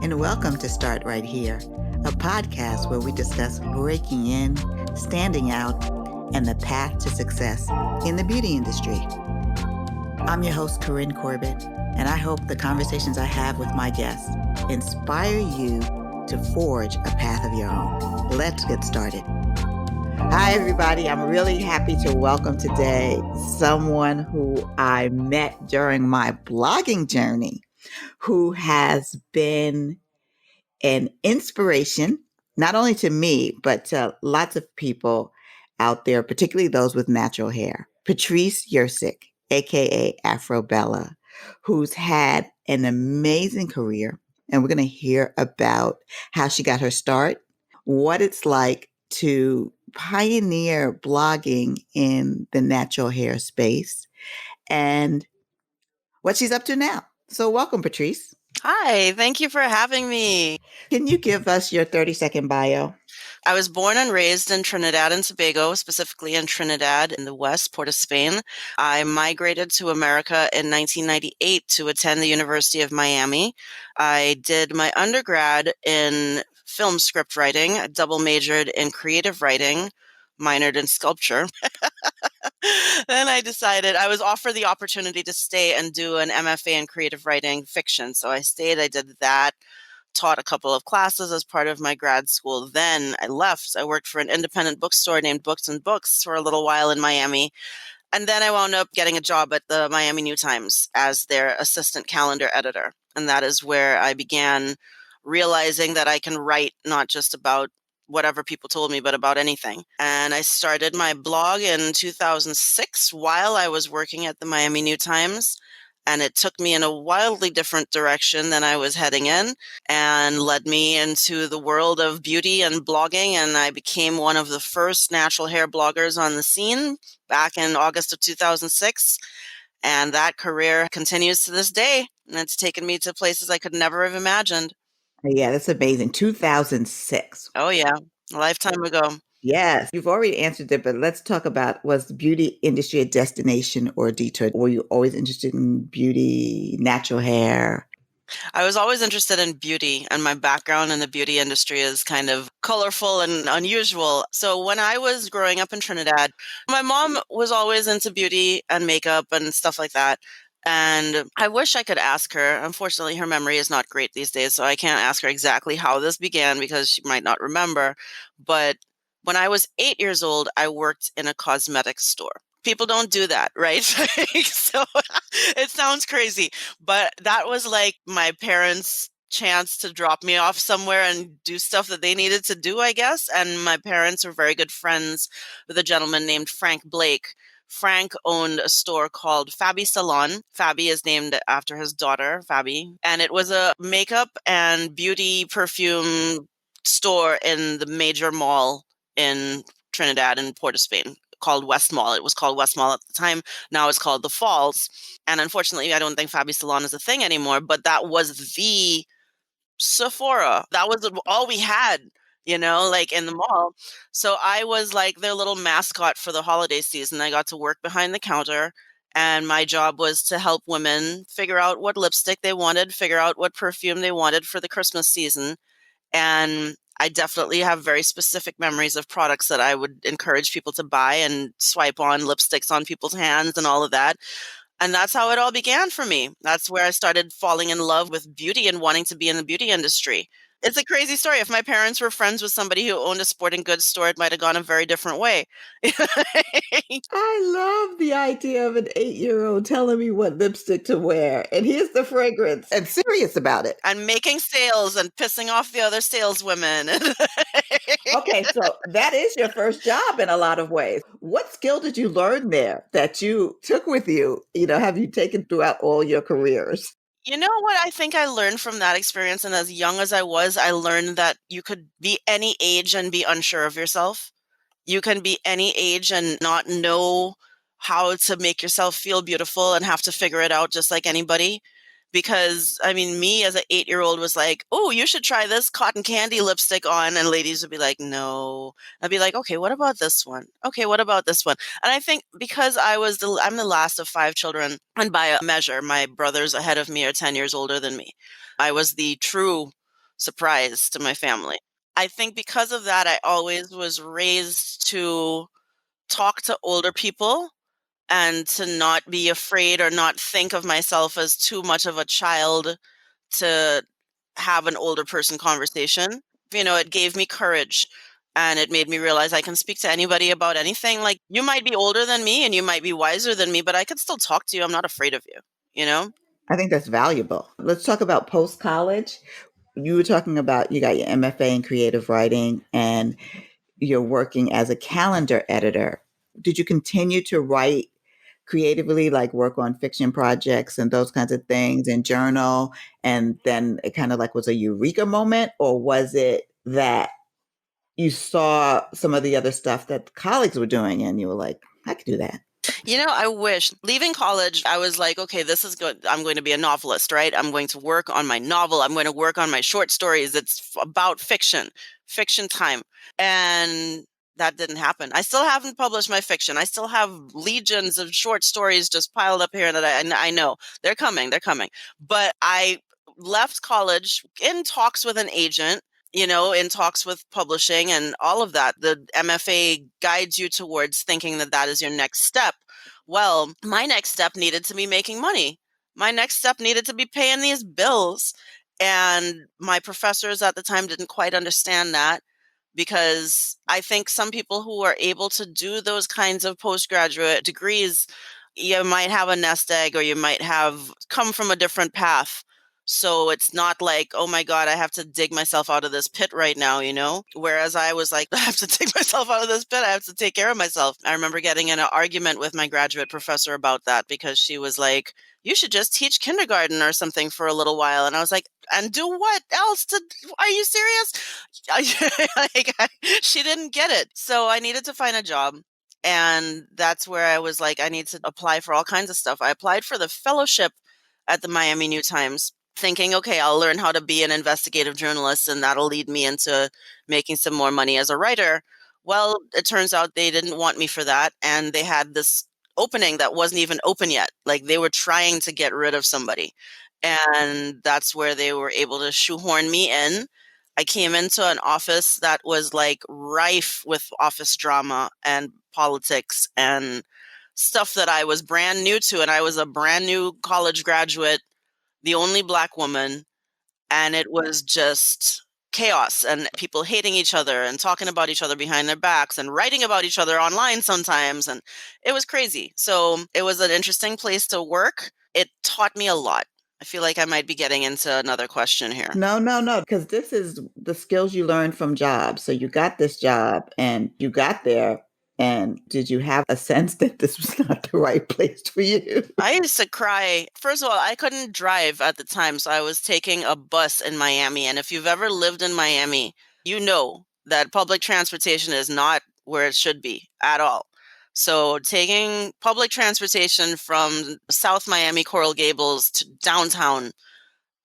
and welcome to Start Right Here, a podcast where we discuss breaking in, standing out, and the path to success in the beauty industry. I'm your host, Corinne Corbett, and I hope the conversations I have with my guests inspire you to forge a path of your own. Let's get started. Hi, everybody. I'm really happy to welcome today someone who I met during my blogging journey, who has been an inspiration, not only to me, but to lots of people out there, particularly those with natural hair. Patrice Yursik, aka Afrobella, who's had an amazing career. And we're going to hear about how she got her start, what it's like to pioneer blogging in the natural hair space, and what she's up to now. So welcome, Patrice. Hi, thank you for having me. Can you give us your 30-second bio? I was born and raised in Trinidad and Tobago, specifically in Trinidad in the West, Port of Spain. I migrated to America in 1998 to attend the University of Miami. I did my undergrad in film script writing, double majored in creative writing, minored in sculpture. Then I decided I was offered the opportunity to stay and do an MFA in creative writing fiction. So I stayed, I did that, taught a couple of classes as part of my grad school. Then I left. I worked for an independent bookstore named Books and Books for a little while in Miami. And then I wound up getting a job at the Miami New Times as their assistant calendar editor. And that is where I began realizing that I can write not just about whatever people told me, but about anything. And I started my blog in 2006 while I was working at the Miami New Times. And it took me in a wildly different direction than I was heading in and led me into the world of beauty and blogging. And I became one of the first natural hair bloggers on the scene back in August of 2006. And that career continues to this day. And it's taken me to places I could never have imagined. Yeah, that's amazing. 2006. Oh, yeah. A lifetime ago. Yes, you've already answered it, but let's talk about, was the beauty industry a destination or a detour? Were you always interested in beauty, natural hair? I was always interested in beauty, and my background in the beauty industry is kind of colorful and unusual. So when I was growing up in Trinidad, my mom was always into beauty and makeup and stuff like that. And I wish I could ask her. Unfortunately, her memory is not great these days, so I can't ask her exactly how this began because she might not remember. But when I was 8 years old, I worked in a cosmetics store. People don't do that, right? So it sounds crazy, but that was like my parents' chance to drop me off somewhere and do stuff that they needed to do, I guess. And my parents were very good friends with a gentleman named Frank Blake. Frank owned a store called Fabi Salon. Fabi is named after his daughter, Fabi. And it was a makeup and beauty perfume store in the major mall in Trinidad and Port of Spain called West Mall. It was called West Mall at the time. Now it's called The Falls. And unfortunately, I don't think Fabi Salon is a thing anymore, but that was the Sephora. That was all we had, like in the mall. So I was like their little mascot for the holiday season. I got to work behind the counter, and my job was to help women figure out what lipstick they wanted, figure out what perfume they wanted for the Christmas season. And I definitely have very specific memories of products that I would encourage people to buy and swipe on lipsticks on people's hands and all of that. And that's how it all began for me. That's where I started falling in love with beauty and wanting to be in the beauty industry. It's a crazy story. If my parents were friends with somebody who owned a sporting goods store, it might have gone a very different way. I love the idea of an 8-year-old telling me what lipstick to wear. And here's the fragrance, and serious about it. And making sales and pissing off the other saleswomen. Okay, so that is your first job in a lot of ways. What skill did you learn there that you took with you? Have you taken throughout all your careers? You know what I think I learned from that experience? And as young as I was, I learned that you could be any age and be unsure of yourself. You can be any age and not know how to make yourself feel beautiful and have to figure it out just like anybody. Because, me as an 8-year-old was like, oh, you should try this cotton candy lipstick on. And ladies would be like, no. I'd be like, okay, what about this one? Okay, what about this one? And I think because I'm the last of 5 children, and by a measure, my brothers ahead of me are 10 years older than me. I was the true surprise to my family. I think because of that, I always was raised to talk to older people and to not be afraid or not think of myself as too much of a child to have an older person conversation. It gave me courage and it made me realize I can speak to anybody about anything. Like, you might be older than me and you might be wiser than me, but I could still talk to you. I'm not afraid of you, you know? I think that's valuable. Let's talk about post college. You were talking about you got your MFA in creative writing and you're working as a calendar editor. Did you continue to write creatively, like work on fiction projects and those kinds of things and journal? And then it kind of like was a eureka moment, or was it that you saw some of the other stuff that colleagues were doing and you were like, I could do that? I wish. Leaving college, I was like, okay, this is good. I'm going to be a novelist, right? I'm going to work on my novel. I'm going to work on my short stories. It's about fiction time. And that didn't happen. I still haven't published my fiction. I still have legions of short stories just piled up here that I know they're coming. They're coming. But I left college in talks with an agent, in talks with publishing and all of that. The MFA guides you towards thinking that that is your next step. Well, my next step needed to be making money. My next step needed to be paying these bills. And my professors at the time didn't quite understand that, because I think some people who are able to do those kinds of postgraduate degrees, you might have a nest egg or you might have come from a different path. So it's not like, oh my God, I have to dig myself out of this pit right now. Whereas I was like, I have to dig myself out of this pit. I have to take care of myself. I remember getting in an argument with my graduate professor about that because she was like, you should just teach kindergarten or something for a little while. And I was like, and do what else? Are you serious? She didn't get it. So I needed to find a job. And that's where I was like, I need to apply for all kinds of stuff. I applied for the fellowship at the Miami New Times, thinking, okay, I'll learn how to be an investigative journalist and that'll lead me into making some more money as a writer. Well, it turns out they didn't want me for that. And they had this opening that wasn't even open yet. Like, they were trying to get rid of somebody. And that's where they were able to shoehorn me in. I came into an office that was like rife with office drama and politics and stuff that I was brand new to. And I was a brand new college graduate, the only Black woman. And it was just chaos and people hating each other and talking about each other behind their backs and writing about each other online sometimes. And it was crazy. So it was an interesting place to work. It taught me a lot. I feel like I might be getting into another question here. No, no, no, because this is the skills you learned from jobs. So you got this job and you got there. And did you have a sense that this was not the right place for you? I used to cry. First of all, I couldn't drive at the time, so I was taking a bus in Miami. And if you've ever lived in Miami, you know that public transportation is not where it should be at all. So taking public transportation from South Miami, Coral Gables to downtown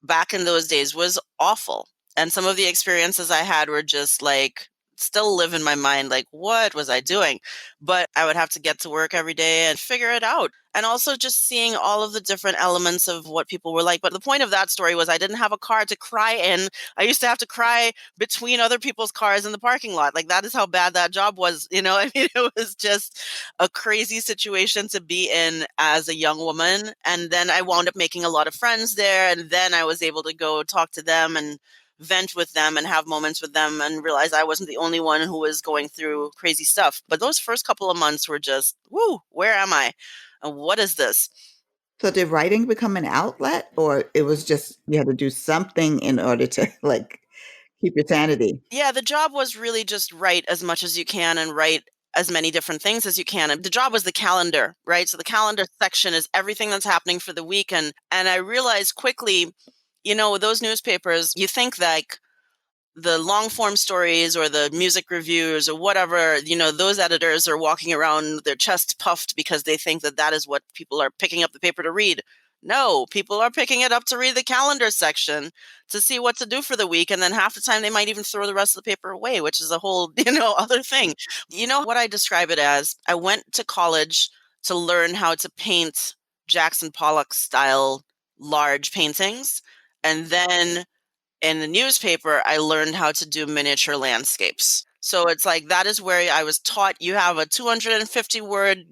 back in those days was awful. And some of the experiences I had were just like, still live in my mind, like, what was I doing? But I would have to get to work every day and figure it out. And also just seeing all of the different elements of what people were like. But the point of that story was I didn't have a car to cry in. I used to have to cry between other people's cars in the parking lot. Like, that is how bad that job was. I mean, it was just a crazy situation to be in as a young woman. And then I wound up making a lot of friends there. And then I was able to go talk to them and vent with them and have moments with them and realize I wasn't the only one who was going through crazy stuff. But those first couple of months were just, woo, where am I? And what is this? So did writing become an outlet, or it was just you had to do something in order to like keep your sanity? Yeah, the job was really just write as much as you can and write as many different things as you can. And the job was the calendar, right? So the calendar section is everything that's happening for the week. And I realized quickly, with those newspapers, you think like the long form stories or the music reviews or whatever, those editors are walking around with their chest puffed because they think that that is what people are picking up the paper to read. No, people are picking it up to read the calendar section to see what to do for the week. And then half the time they might even throw the rest of the paper away, which is a whole, other thing. You know what I describe it as? I went to college to learn how to paint Jackson Pollock style large paintings. And then in the newspaper, I learned how to do miniature landscapes. So it's like that is where I was taught you have a 250 word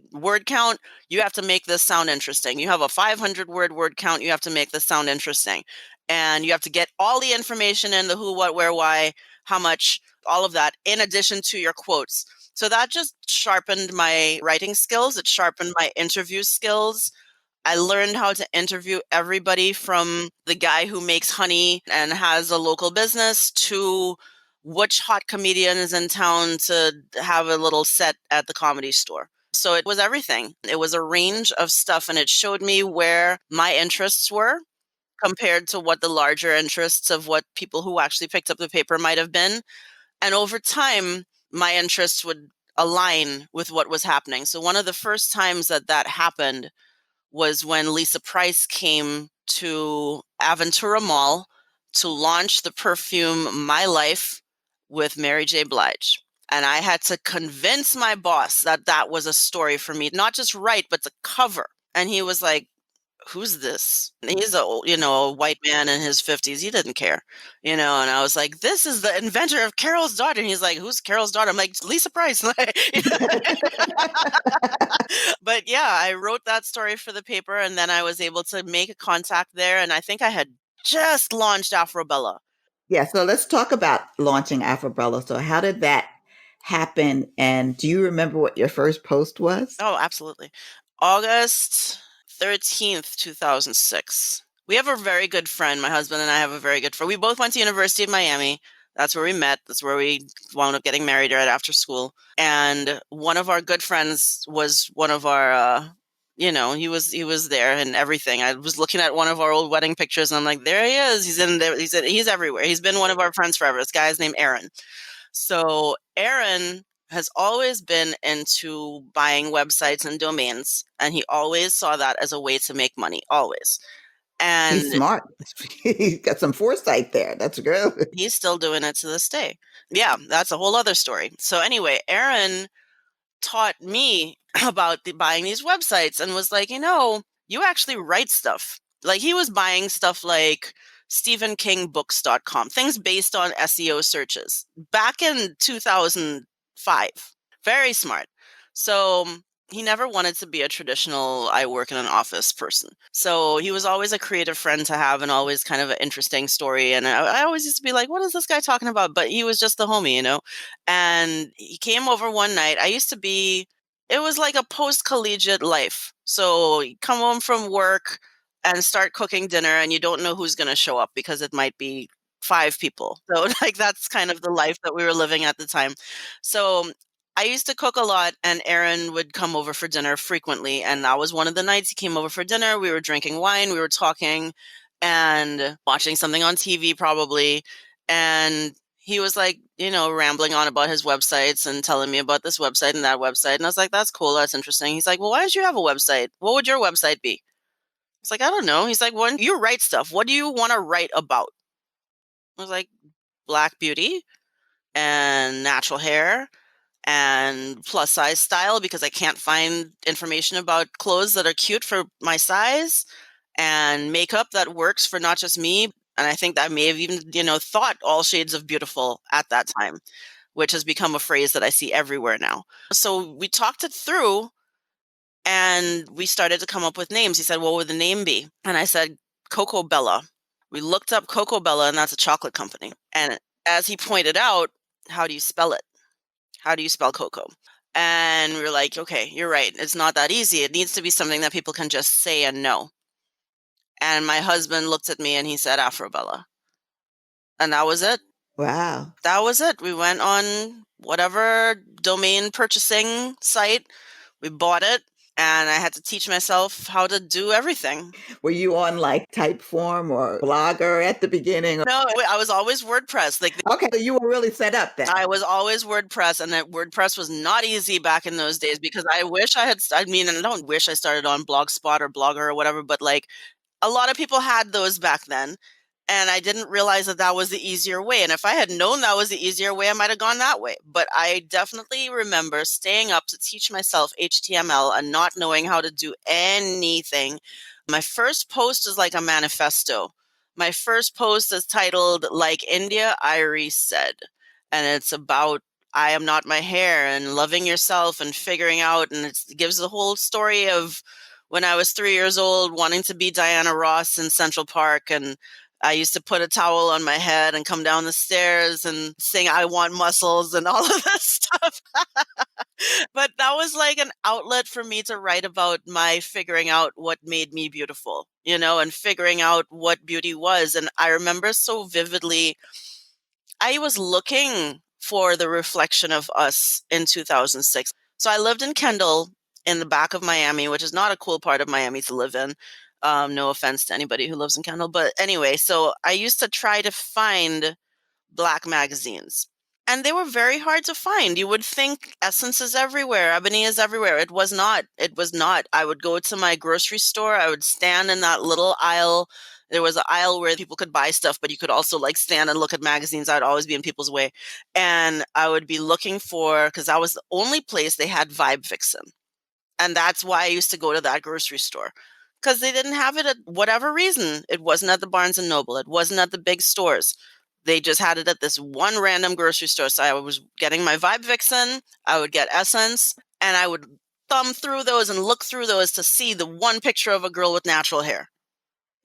count, you have to make this sound interesting. You have a 500 word count, you have to make this sound interesting. And you have to get all the information in the who, what, where, why, how much, all of that in addition to your quotes. So that just sharpened my writing skills, it sharpened my interview skills. I learned how to interview everybody from the guy who makes honey and has a local business to which hot comedian is in town to have a little set at the comedy store. So it was everything. It was a range of stuff, and it showed me where my interests were compared to what the larger interests of what people who actually picked up the paper might have been. And over time, my interests would align with what was happening. So one of the first times that that happened was when Lisa Price came to Aventura Mall to launch the perfume My Life with Mary J. Blige. And I had to convince my boss that that was a story for me, not just write, but to cover. And he was like, who's this? And he's a white man in his 50s. He didn't care, and I was like, this is the inventor of Carol's daughter. And he's like, who's Carol's daughter? I'm like, Lisa Price. But yeah, I wrote that story for the paper, and then I was able to make a contact there. And I think I had just launched Afrobella. Yeah, so let's talk about launching Afrobella. So how did that happen? And do you remember what your first post was? Oh, absolutely. August 13th, 2006. We have a very good friend. My husband and I have a very good friend. We both went to University of Miami. That's where we met. That's where we wound up getting married right after school. And one of our good friends was one of our, he was there and everything. I was looking at one of our old wedding pictures, and I'm like, there he is. He's in there. He's everywhere. He's been one of our friends forever. This guy's named Aaron. So Aaron has always been into buying websites and domains, and he always saw that as a way to make money, always. He's And smart. He's got some foresight there. That's good. he's still doing it to this day. Yeah, that's a whole other story. So anyway, Aaron taught me about buying these websites and was like, you actually write stuff. Like he was buying stuff like StephenKingBooks.com, things based on SEO searches back in 2005. Very smart. So he never wanted to be a traditional I work in an office person. So he was always a creative friend to have and always kind of an interesting story. And I always used to be like, what is this guy talking about? But he was just the homie. And he came over one night. It was like a post-collegiate life. So you come home from work and start cooking dinner, and you don't know who's going to show up because it might be 5 people. So like that's kind of the life that we were living at the time. So I used to cook a lot, and Aaron would come over for dinner frequently. And that was one of the nights he came over for dinner. We were drinking wine, we were talking and watching something on TV probably. And he was like, rambling on about his websites and telling me about this website and that website. And I was like, that's cool. That's interesting. He's like, well, why did you have a website? What would your website be? It's like, I don't know. He's like, when you write stuff, what do you want to write about? I was like, Black beauty and natural hair and plus size style, because I can't find information about clothes that are cute for my size, and makeup that works for not just me. And I think that I may have even, thought all shades of beautiful at that time, which has become a phrase that I see everywhere now. So we talked it through and we started to come up with names. He said, what would the name be? And I said, Coco Bella. We looked up Coco Bella, and that's a chocolate company. And as he pointed out, how do you spell it? How do you spell cocoa? And we were like, okay, you're right. It's not that easy. It needs to be something that people can just say and know. And my husband looked at me and he said, Afrobella. And that was it. Wow. That was it. We went on whatever domain purchasing site. We bought it. And I had to teach myself how to do everything. Were you on like Typeform or Blogger at the beginning? No, I was always WordPress. Okay, so you were really set up then. I was always WordPress, and that WordPress was not easy back in those days, because I wish I had, and I don't wish I started on Blogspot or Blogger or whatever, but like a lot of people had those back then. And I didn't realize that that was the easier way. And if I had known that was the easier way, I might have gone that way. But I definitely remember staying up to teach myself HTML and not knowing how to do anything. My first post is like a manifesto. My first post is titled Like India, Irie Said. And it's about I am not my hair and loving yourself and figuring out. And it gives the whole story of when I was 3 years old, wanting to be Diana Ross in Central Park. And I used to put a towel on my head and come down the stairs and sing I Want Muscles and all of this stuff. But that was like an outlet for me to write about my figuring out what made me beautiful, and figuring out what beauty was. And I remember so vividly, I was looking for the reflection of us in 2006. So I lived in Kendall in the back of Miami, which is not a cool part of Miami to live in. No offense to anybody who lives in Kendall. But anyway, so I used to try to find Black magazines. And they were very hard to find. You would think Essence is everywhere, Ebony is everywhere. It was not. It was not. I would go to my grocery store. I would stand in that little aisle. There was an aisle where people could buy stuff, but you could also like stand and look at magazines. I'd always be in people's way. And I would be looking for, because that was the only place they had Vibe Vixen. And that's why I used to go to that grocery store, because they didn't have it at whatever reason. It wasn't at the Barnes and Noble. It wasn't at the big stores. They just had it at this one random grocery store. So I was getting my Vibe Vixen, I would get Essence, and I would thumb through those and look through those to see the one picture of a girl with natural hair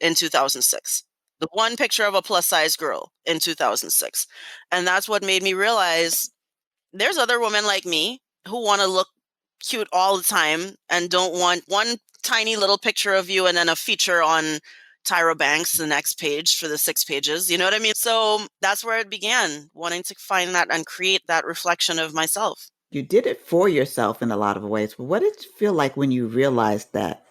in 2006. The one picture of a plus size girl in 2006. And that's what made me realize there's other women like me who want to look cute all the time and don't want one tiny little picture of you and then a feature on Tyra Banks, the next page for the 6 pages. You know what I mean? So that's where it began, wanting to find that and create that reflection of myself. You did it for yourself in a lot of ways. But what did it feel like when you realized that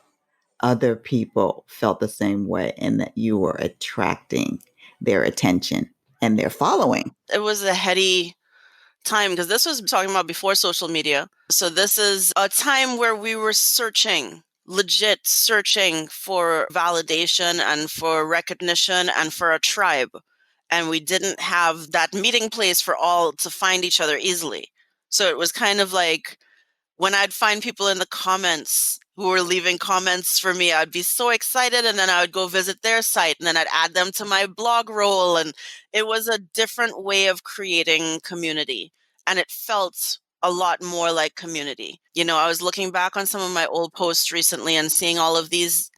other people felt the same way and that you were attracting their attention and their following? It was a heady time because this was talking about before social media. So this is a time where we were legit searching for validation and for recognition and for a tribe. And we didn't have that meeting place for all to find each other easily. So it was kind of like when I'd find people in the comments who were leaving comments for me, I'd be so excited. And then I would go visit their site and then I'd add them to my blog roll. And it was a different way of creating community. And it felt a lot more like community. I was looking back on some of my old posts recently and seeing all of these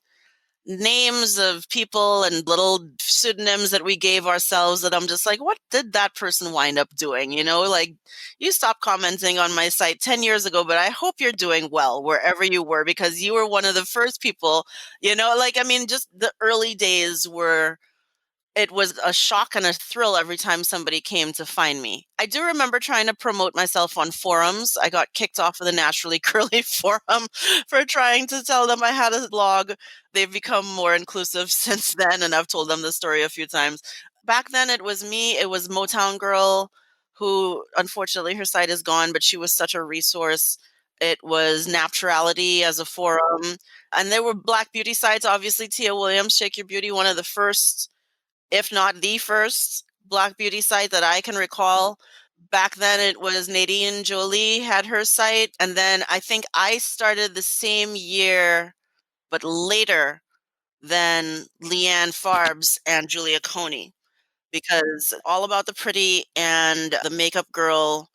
names of people and little pseudonyms that we gave ourselves that I'm just like, what did that person wind up doing? Like you stopped commenting on my site 10 years ago, but I hope you're doing well wherever you were, because you were one of the first people, just the early days were, it was a shock and a thrill every time somebody came to find me. I do remember trying to promote myself on forums. I got kicked off of the Naturally Curly forum for trying to tell them I had a blog. They've become more inclusive since then, and I've told them the story a few times. Back then, it was me. It was Motown Girl, who unfortunately her site is gone, but she was such a resource. It was Naturality as a forum. And there were Black beauty sites, obviously Tia Williams, Shake Your Beauty, one of the first, if not the first Black beauty site that I can recall. Back then it was Nadine Jolie had her site. And then I think I started the same year, but later than Leanne Farbs and Julia Coney, because All About the Pretty and The Makeup Girl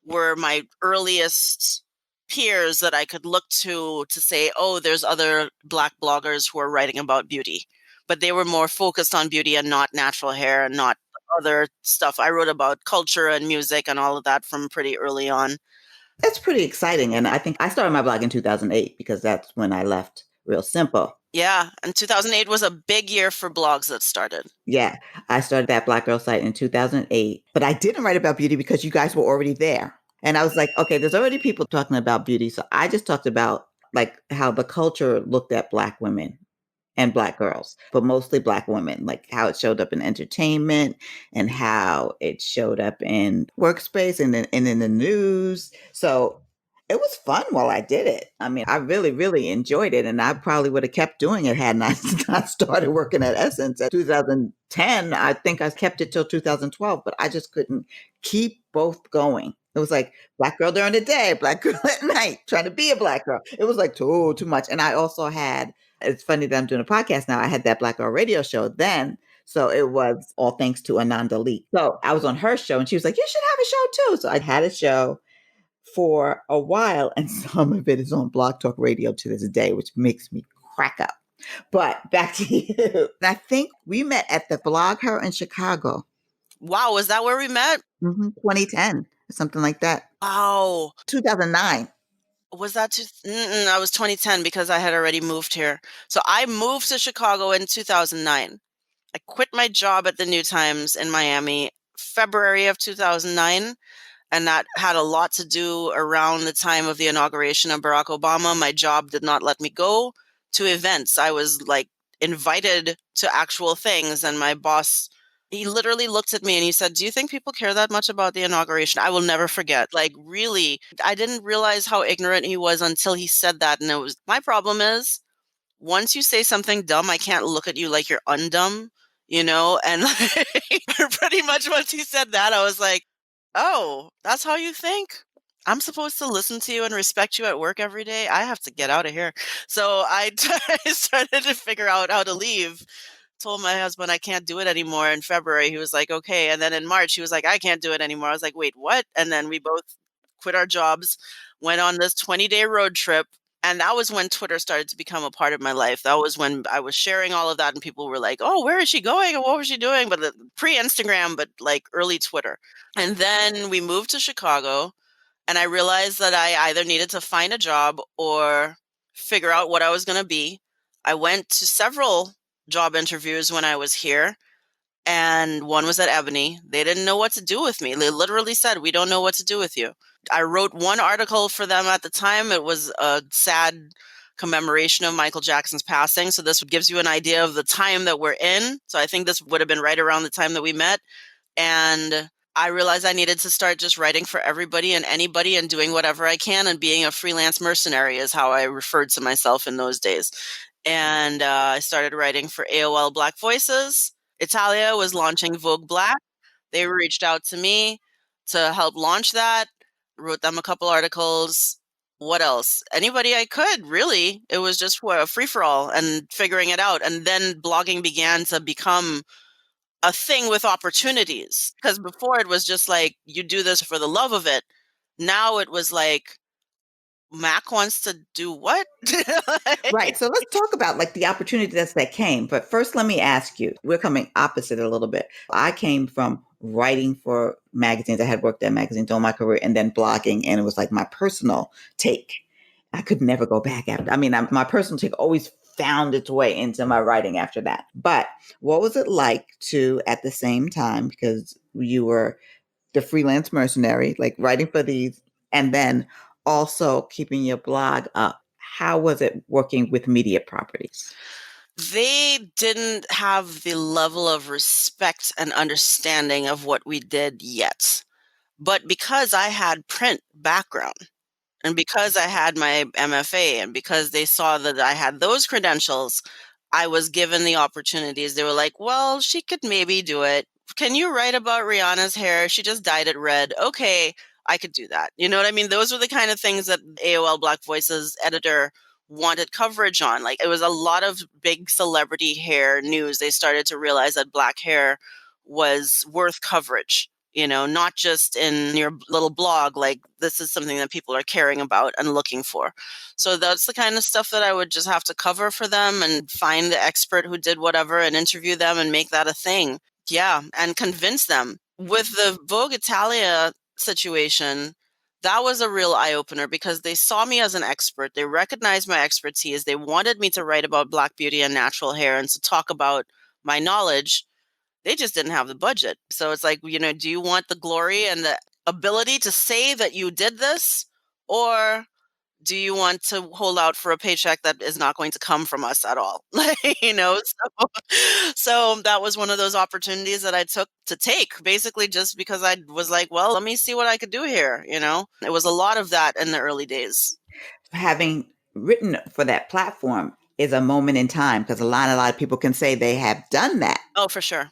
were my earliest peers that I could look to say, oh, there's other Black bloggers who are writing about beauty. But they were more focused on beauty and not natural hair and not other stuff. I wrote about culture and music and all of that from pretty early on. That's pretty exciting. And I think I started my blog in 2008 because that's when I left Real Simple. Yeah. And 2008 was a big year for blogs that started. Yeah. I started that Black Girl site in 2008, but I didn't write about beauty because you guys were already there. And I was like, okay, there's already people talking about beauty. So I just talked about like how the culture looked at Black women and Black girls, but mostly Black women, like how it showed up in entertainment and how it showed up in workspace and in the news. So it was fun while I did it. I mean, I really, really enjoyed it. And I probably would have kept doing it had I not started working at Essence at 2010. I think I kept it till 2012, but I just couldn't keep both going. It was like Black girl during the day, Black girl at night, trying to be a Black girl. It was like too much. And I also had, it's funny that I'm doing a podcast now. I had that Black Girl radio show then. So it was all thanks to Ananda Lee. So I was on her show and she was like, you should have a show too. So I had a show for a while and some of it is on Blog Talk Radio to this day, which makes me crack up. But back to you. I think we met at the Blog Her in Chicago. Wow, was that where we met? 2010, something like that. Wow. 2009. Was that I was 2010 because I had already moved here. So I moved to Chicago in 2009. I quit my job at the New Times in Miami February of 2009. And that had a lot to do around the time of the inauguration of Barack Obama. My job did not let me go to events. I was like invited to actual things. And my boss, he literally looked at me and he said, do you think people care that much about the inauguration? I will never forget. Like, really, I didn't realize how ignorant he was until he said that. And it was, my problem is, once you say something dumb, I can't look at you like you're undumb, you know? And pretty much once he said that, I was like, oh, that's how you think? I'm supposed to listen to you and respect you at work every day? I have to get out of here. So I started to figure out how to leave. Told my husband I can't do it anymore in February. He was like, okay. And then in March, he was like, I can't do it anymore. I was like, wait, what? And then we both quit our jobs, went on this 20-day road trip. And that was when Twitter started to become a part of my life. That was when I was sharing all of that and people were like, oh, where is she going? And what was she doing? But pre-Instagram, but like early Twitter. And then we moved to Chicago and I realized that I either needed to find a job or figure out what I was going to be. I went to several job interviews when I was here. And one was at Ebony. They didn't know what to do with me. They literally said, we don't know what to do with you. I wrote one article for them at the time. It was a sad commemoration of Michael Jackson's passing. So this gives you an idea of the time that we're in. So I think this would have been right around the time that we met. And I realized I needed to start just writing for everybody and anybody and doing whatever I can. And being a freelance mercenary is how I referred to myself in those days. And I started writing for AOL Black Voices. Italia was launching Vogue Black. They reached out to me to help launch that. Wrote them a couple articles. What else? Anybody I could, really. It was just a free-for-all and figuring it out. And then blogging began to become a thing with opportunities. Because before it was just like, you do this for the love of it. Now it was like, Mac wants to do what? Right. So let's talk about like the opportunities that came. But first, let me ask you, we're coming opposite a little bit. I came from writing for magazines. I had worked at magazines all my career and then blogging. And it was like my personal take. I could never go back after. I mean, my personal take always found its way into my writing after that. But what was it like to, at the same time, because you were the freelance mercenary, like writing for these, and then also keeping your blog up? How was it working with media properties? They didn't have the level of respect and understanding of what we did yet. But because I had print background and because I had my MFA and because they saw that I had those credentials, I was given the opportunities. They were like, well, she could maybe do it. Can you write about Rihanna's hair? She just dyed it red. Okay, I could do that. You know what I mean? Those were the kind of things that AOL Black Voices editor wanted coverage on. Like, it was a lot of big celebrity hair news. They started to realize that black hair was worth coverage, you know, not just in your little blog. Like, this is something that people are caring about and looking for. So that's the kind of stuff that I would just have to cover for them and find the expert who did whatever and interview them and make that a thing. Yeah, and convince them. With the Vogue Italia situation, that was a real eye-opener because they saw me as an expert. They recognized my expertise. They wanted me to write about Black beauty and natural hair and to talk about my knowledge. They just didn't have the budget. So it's like, you know, do you want the glory and the ability to say that you did this? Or do you want to hold out for a paycheck that is not going to come from us at all? Like, you know, so that was one of those opportunities that I took to take, basically just because I was like, well, let me see what I could do here. You know, it was a lot of that in the early days. Having written for that platform is a moment in time because a lot of people can say they have done that. Oh, for sure.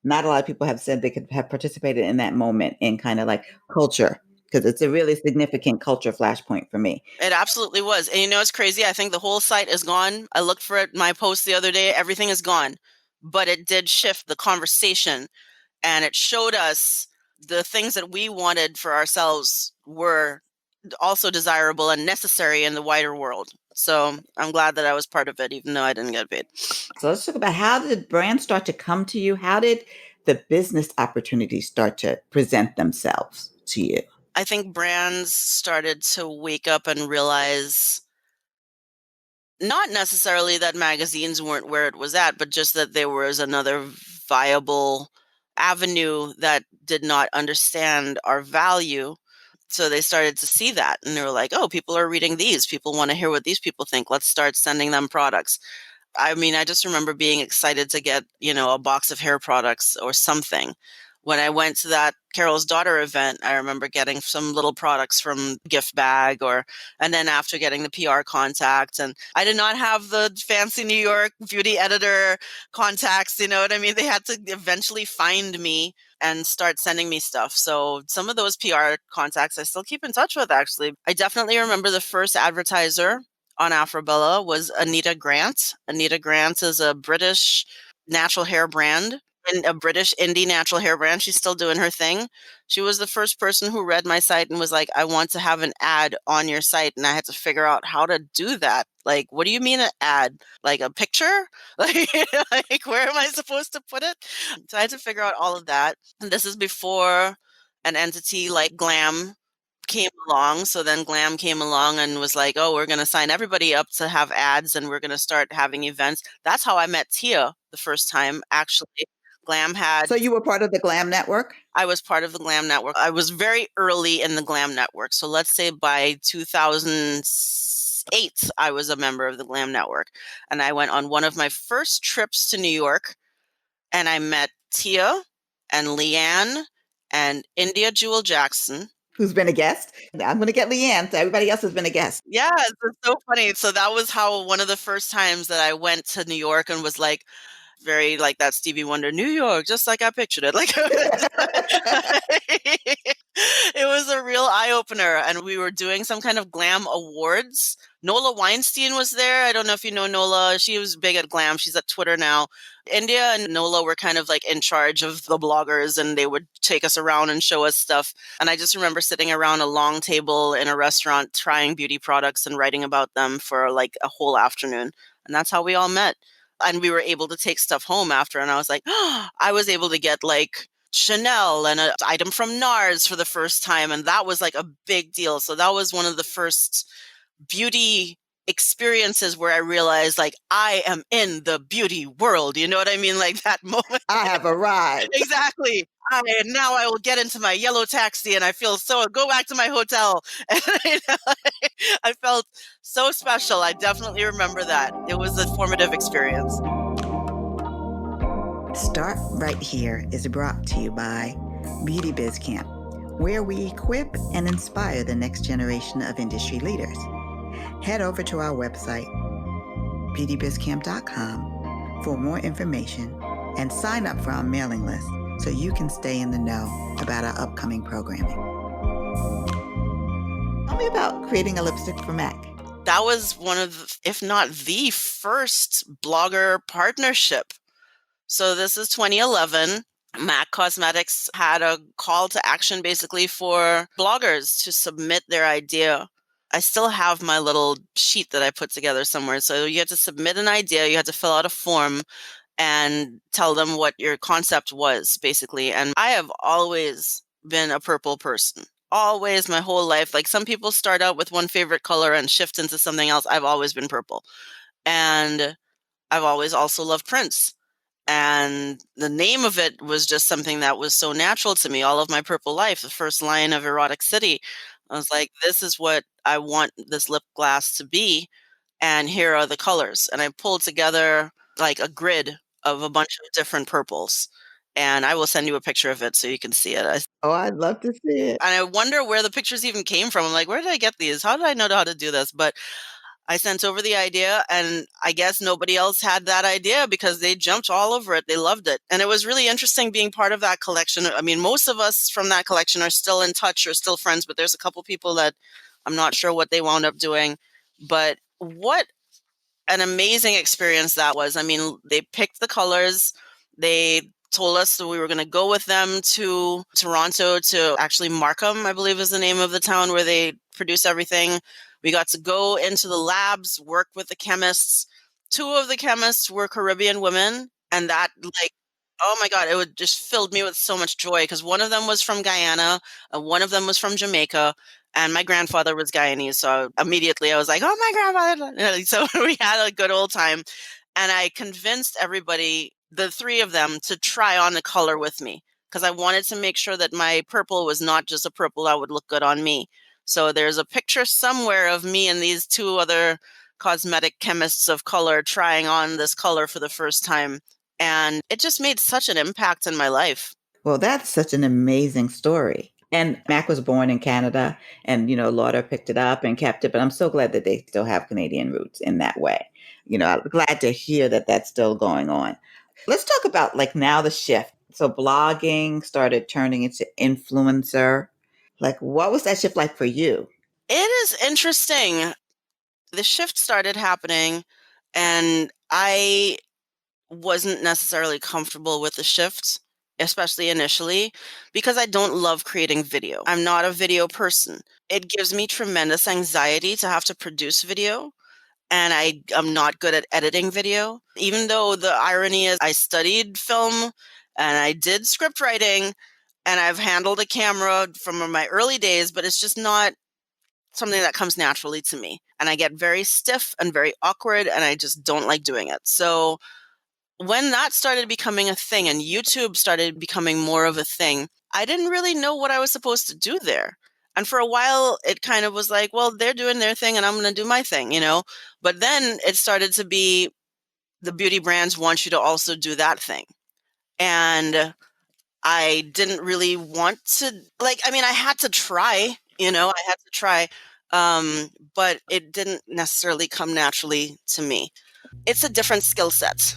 Not a lot of people have said they could have participated in that moment in kind of like culture, because it's a really significant culture flashpoint for me. It absolutely was. And you know, it's crazy. I think the whole site is gone. I looked for it, my post the other day. Everything is gone. but it did shift the conversation, and it showed us the things that we wanted for ourselves were also desirable and necessary in the wider world. So I'm glad that I was part of it, even though I didn't get paid. So let's talk about, how did brands start to come to you? How did the business opportunities start to present themselves to you? I think brands started to wake up and realize not necessarily that magazines weren't where it was at, but just that there was another viable avenue that did not understand our value. So they started to see that, and they were like, oh, people are reading these. People want to hear what these people think. Let's start sending them products. I mean, I just remember being excited to get, a box of hair products or something. When I went to that Carol's Daughter event, I remember getting some little products from gift bag, and then after getting the PR contact, and I did not have the fancy New York beauty editor contacts, you know what I mean? They had to eventually find me and start sending me stuff. So some of those PR contacts I still keep in touch with, actually. I definitely remember the first advertiser on Afrobella was Anita Grant. Anita Grant is a British natural hair brand and a British indie natural hair brand. She's still doing her thing. She was the first person who read my site and was like, I want to have an ad on your site. And I had to figure out how to do that. Like, what do you mean an ad? Like a picture? Like where am I supposed to put it? So I had to figure out all of that. And this is before an entity like Glam came along. So then Glam came along and was like, oh, we're going to sign everybody up to have ads, and we're going to start having events. That's how I met Tia the first time, actually. Glam had. So you were part of the Glam network? I was part of the Glam network. I was very early in the Glam network. So let's say by 2008, I was a member of the Glam network. And I went on one of my first trips to New York, and I met Tia and Leanne and India Jewel Jackson. Who's been a guest? I'm going to get Leanne. So everybody else has been a guest. Yeah, it's so funny. So that was how one of the first times that I went to New York and was like, very like that Stevie Wonder, New York, just like I pictured it. Like it was a real eye-opener, and we were doing some kind of Glam awards. Nola Weinstein was there. I don't know if you know Nola. She was big at Glam. She's at Twitter now. India and Nola were kind of like in charge of the bloggers, and they would take us around and show us stuff. And I just remember sitting around a long table in a restaurant trying beauty products and writing about them for like a whole afternoon. And that's how we all met. And we were able to take stuff home after. And I was like, oh, I was able to get like Chanel and an item from NARS for the first time. And that was like a big deal. So that was one of the first beauty experiences where I realized like I am in the beauty world. You know what I mean? Like that moment. I have arrived. Exactly. Now I will get into my yellow taxi and I feel so, go back to my hotel. And I felt so special. I definitely remember that. It was a formative experience. Start Right Here is brought to you by Beauty Biz Camp, where we equip and inspire the next generation of industry leaders. Head over to our website, beautybizcamp.com, for more information and sign up for our mailing list so you can stay in the know about our upcoming programming. Tell me about creating a lipstick for MAC. That was one of, if not the first blogger partnership. So this is 2011. MAC Cosmetics had a call to action basically for bloggers to submit their idea. I still have my little sheet that I put together somewhere. So you had to submit an idea, you had to fill out a form and tell them what your concept was, basically. And I have always been a purple person. Always, my whole life. Like some people start out with one favorite color and shift into something else. I've always been purple. And I've always also loved Prince. And the name of it was just something that was so natural to me. All of my purple life, the first line of Erotic City. I was like, this is what I want this lip gloss to be. And here are the colors. And I pulled together like a grid of a bunch of different purples. And I will send you a picture of it so you can see it. Oh, I'd love to see it. And I wonder where the pictures even came from. I'm like, where did I get these? How did I know how to do this? But I sent over the idea, and I guess nobody else had that idea because they jumped all over it. They loved it. And it was really interesting being part of that collection. I mean, most of us from that collection are still in touch or still friends, but there's a couple people that I'm not sure what they wound up doing. But what an amazing experience that was. I mean, they picked the colors. They told us that we were going to go with them to Toronto to actually Markham, I believe is the name of the town where they produce everything. We got to go into the labs, work with the chemists. Two of the chemists were Caribbean women, and that, like, oh my God, it would just filled me with so much joy because one of them was from Guyana, and one of them was from Jamaica, and my grandfather was Guyanese. So immediately I was like, oh, my grandfather. So we had a good old time. And I convinced everybody, the three of them, to try on the color with me because I wanted to make sure that my purple was not just a purple that would look good on me. So there's a picture somewhere of me and these two other cosmetic chemists of color trying on this color for the first time. And it just made such an impact in my life. Well, that's such an amazing story. And Mac was born in Canada, and Lauder picked it up and kept it. But I'm so glad that they still have Canadian roots in that way. I'm glad to hear that that's still going on. Let's talk about like now the shift. So blogging started turning into influencer. Like, what was that shift like for you? It is interesting. The shift started happening, and I wasn't necessarily comfortable with the shift, especially initially, because I don't love creating video. I'm not a video person. It gives me tremendous anxiety to have to produce video, and I am not good at editing video. Even though the irony is I studied film and I did script writing and I've handled a camera from my early days, but it's just not something that comes naturally to me. And I get very stiff and very awkward, and I just don't like doing it. So when that started becoming a thing and YouTube started becoming more of a thing, I didn't really know what I was supposed to do there. And for a while, it kind of was like, well, they're doing their thing and I'm going to do my thing, But then it started to be the beauty brands want you to also do that thing. And I didn't really want to, I had to try, I had to try. But it didn't necessarily come naturally to me. It's a different skill set.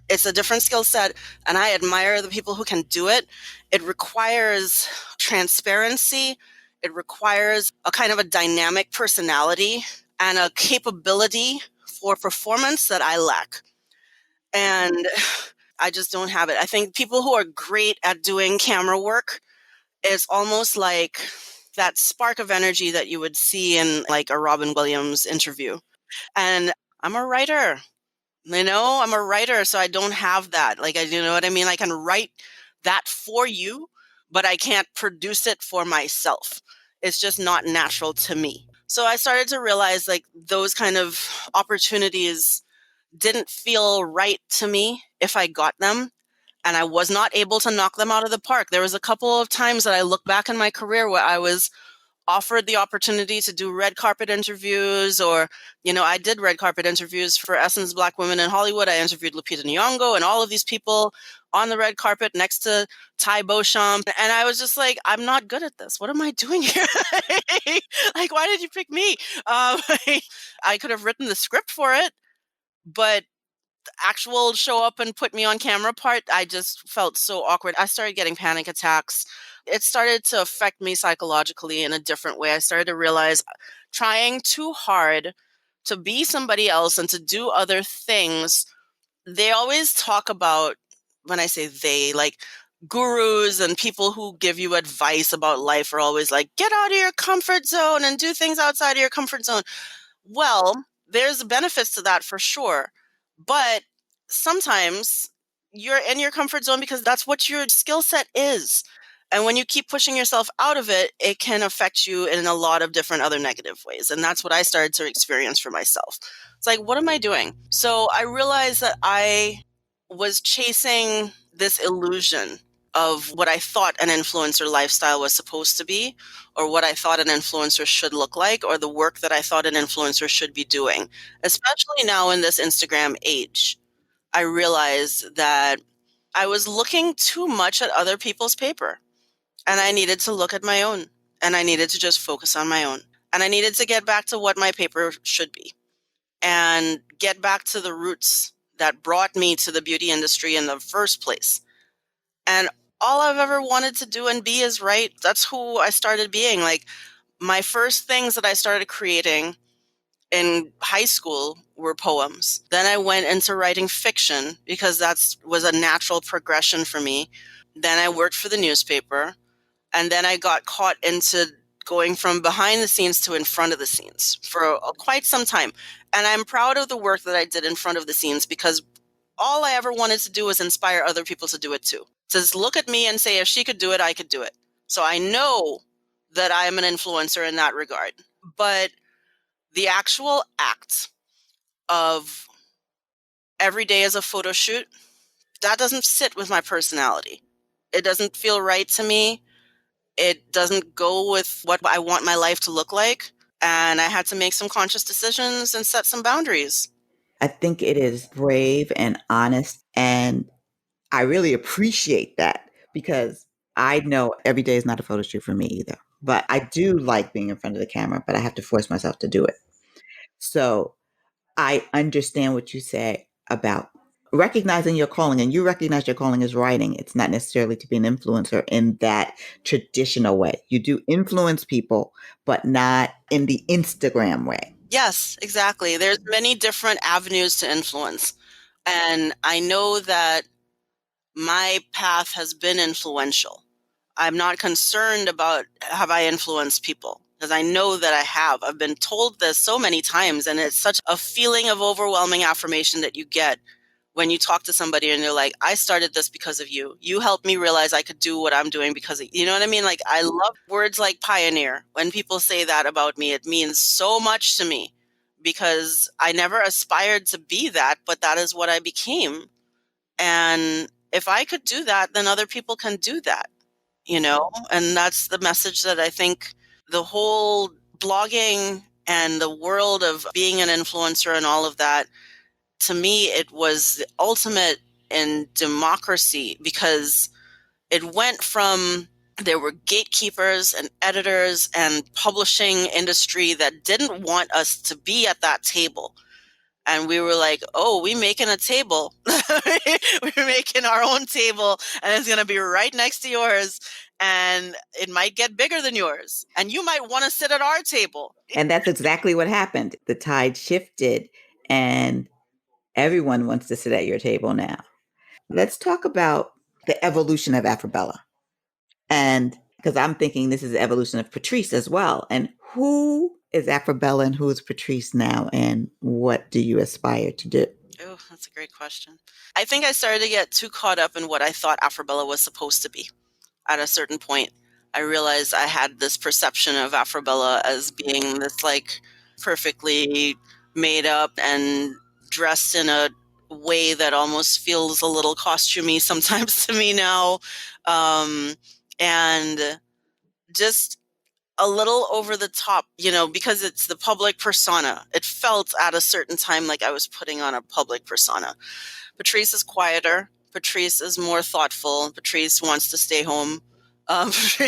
It's a different skill set, and I admire the people who can do it. It requires transparency. It requires a kind of a dynamic personality and a capability for performance that I lack. And I just don't have it. I think people who are great at doing camera work is almost like that spark of energy that you would see in like a Robin Williams interview. And I'm a writer. I'm a writer, so I don't have that. You know what I mean? I can write that for you, but I can't produce it for myself. It's just not natural to me. So I started to realize like those kind of opportunities didn't feel right to me if I got them. And I was not able to knock them out of the park. There was a couple of times that I look back in my career where I was offered the opportunity to do red carpet interviews, or, I did red carpet interviews for Essence Black Women in Hollywood. I interviewed Lupita Nyong'o and all of these people on the red carpet next to Ty Beauchamp. And I was just like, I'm not good at this. What am I doing here? Like, why did you pick me? I could have written the script for it, but actual show up and put me on camera part, I just felt so awkward. I started getting panic attacks. It started to affect me psychologically in a different way. I started to realize trying too hard to be somebody else and to do other things. They always talk about, when I say they, like gurus and people who give you advice about life are always like, get out of your comfort zone and do things outside of your comfort zone. Well, there's benefits to that for sure. But sometimes you're in your comfort zone because that's what your skill set is. And when you keep pushing yourself out of it, it can affect you in a lot of different other negative ways. And that's what I started to experience for myself. It's like, what am I doing? So I realized that I was chasing this illusion of what I thought an influencer lifestyle was supposed to be, or what I thought an influencer should look like, or the work that I thought an influencer should be doing. Especially now in this Instagram age, I realized that I was looking too much at other people's paper, and I needed to look at my own, and I needed to just focus on my own. And I needed to get back to what my paper should be and get back to the roots that brought me to the beauty industry in the first place. And all I've ever wanted to do and be is right. That's who I started being. Like, my first things that I started creating in high school were poems. Then I went into writing fiction because that was a natural progression for me. Then I worked for the newspaper, and then I got caught into going from behind the scenes to in front of the scenes for quite some time. And I'm proud of the work that I did in front of the scenes because all I ever wanted to do was inspire other people to do it too. To just look at me and say, if she could do it, I could do it. So I know that I am an influencer in that regard. But the actual act of every day as a photo shoot, that doesn't sit with my personality. It doesn't feel right to me. It doesn't go with what I want my life to look like. And I had to make some conscious decisions and set some boundaries. I think it is brave and honest, and I really appreciate that because I know every day is not a photo shoot for me either. But I do like being in front of the camera, but I have to force myself to do it. So I understand what you say about recognizing your calling, and you recognize your calling is writing. It's not necessarily to be an influencer in that traditional way. You do influence people, but not in the Instagram way. Yes, exactly. There's many different avenues to influence. And I know that my path has been influential. I'm not concerned about have I influenced people because I know that I have. I've been told this so many times, and it's such a feeling of overwhelming affirmation that you get when you talk to somebody and they're like, I started this because of you. You helped me realize I could do what I'm doing because of, you know what I mean? Like, I love words like pioneer. When people say that about me, it means so much to me because I never aspired to be that, but that is what I became. And if I could do that, then other people can do that, you know? And that's the message that I think the whole blogging and the world of being an influencer and all of that, to me, it was the ultimate in democracy because it went from there were gatekeepers and editors and publishing industry that didn't want us to be at that table. And we were like, oh, we making a table. We're making our own table and it's going to be right next to yours. And it might get bigger than yours. And you might want to sit at our table. And that's exactly what happened. The tide shifted, and everyone wants to sit at your table now. Let's talk about the evolution of Afrobella. And because I'm thinking this is the evolution of Patrice as well. And who is Afrobella and who is Patrice now? And what do you aspire to do? Oh, that's a great question. I think I started to get too caught up in what I thought Afrobella was supposed to be. At a certain point, I realized I had this perception of Afrobella as being this like perfectly made up and dressed in a way that almost feels a little costumey sometimes to me now. And just a little over the top, you know, because it's the public persona. It felt at a certain time like I was putting on a public persona. Patrice is quieter. Patrice is more thoughtful. Patrice wants to stay home. Patrice